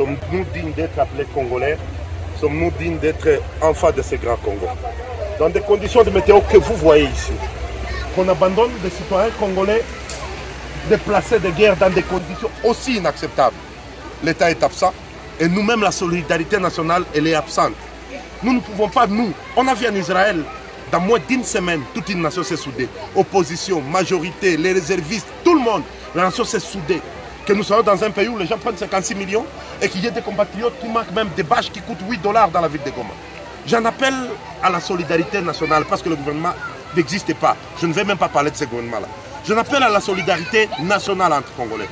Sommes-nous dignes d'être appelés Congolais? Sommes-nous dignes d'être enfants de ces grands Congo? Dans des conditions de météo que vous voyez ici, qu'on abandonne des citoyens congolais déplacés de guerre dans des conditions aussi inacceptables. L'État est absent et nous-mêmes, la solidarité nationale, elle est absente. Nous ne pouvons pas, on a vu en Israël, dans moins d'une semaine, toute une nation s'est soudée. Opposition, majorité, les réservistes, tout le monde, la nation s'est soudée. Que nous soyons dans un pays où les gens prennent 56 millions et qu'il y ait des compatriotes qui manquent même des bâches qui coûtent 8 $ dans la ville de Goma. J'en appelle à la solidarité nationale parce que le gouvernement n'existe pas. Je ne vais même pas parler de ce gouvernement-là. Je appelle à la solidarité nationale entre Congolais.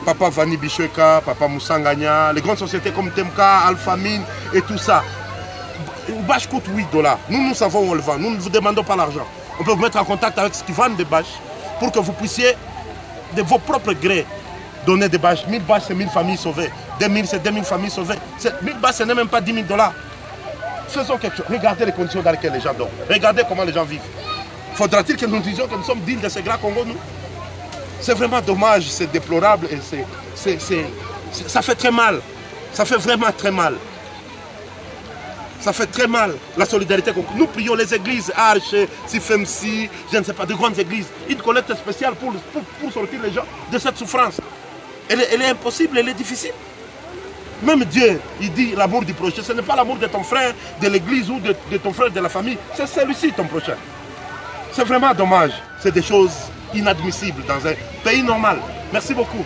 Papa Vani Bichweka, Papa Moussanganya, les grandes sociétés comme Temka, Alphamine et tout ça. Une bâche coûte 8 $. Nous savons où on le vend. Nous ne vous demandons pas l'argent. On peut vous mettre en contact avec ceux qui vendent des bâches pour que vous puissiez, de vos propres grés, donner des bâches. 1000 bâches, c'est 1000 familles sauvées. 2000, c'est 2000 familles sauvées. 1000 bâches, ce n'est même pas 10 000 $. Faisons quelque chose. Regardez les conditions dans lesquelles les gens dorment. Regardez comment les gens vivent. Faudra-t-il que nous disions que nous sommes dignes de ces grands Congo, nous? C'est vraiment dommage, c'est déplorable et ça fait très mal. Ça fait vraiment très mal. Ça fait très mal, la solidarité. Nous prions les églises, Arche, Sifemsi, je ne sais pas, de grandes églises. Une collecte spéciale pour sortir les gens de cette souffrance. Elle est impossible, elle est difficile. Même Dieu, il dit l'amour du prochain. Ce n'est pas l'amour de ton frère, de l'église ou de ton frère, de la famille. C'est celui-ci ton prochain. C'est vraiment dommage. C'est des choses inadmissibles dans un pays normal. Merci beaucoup.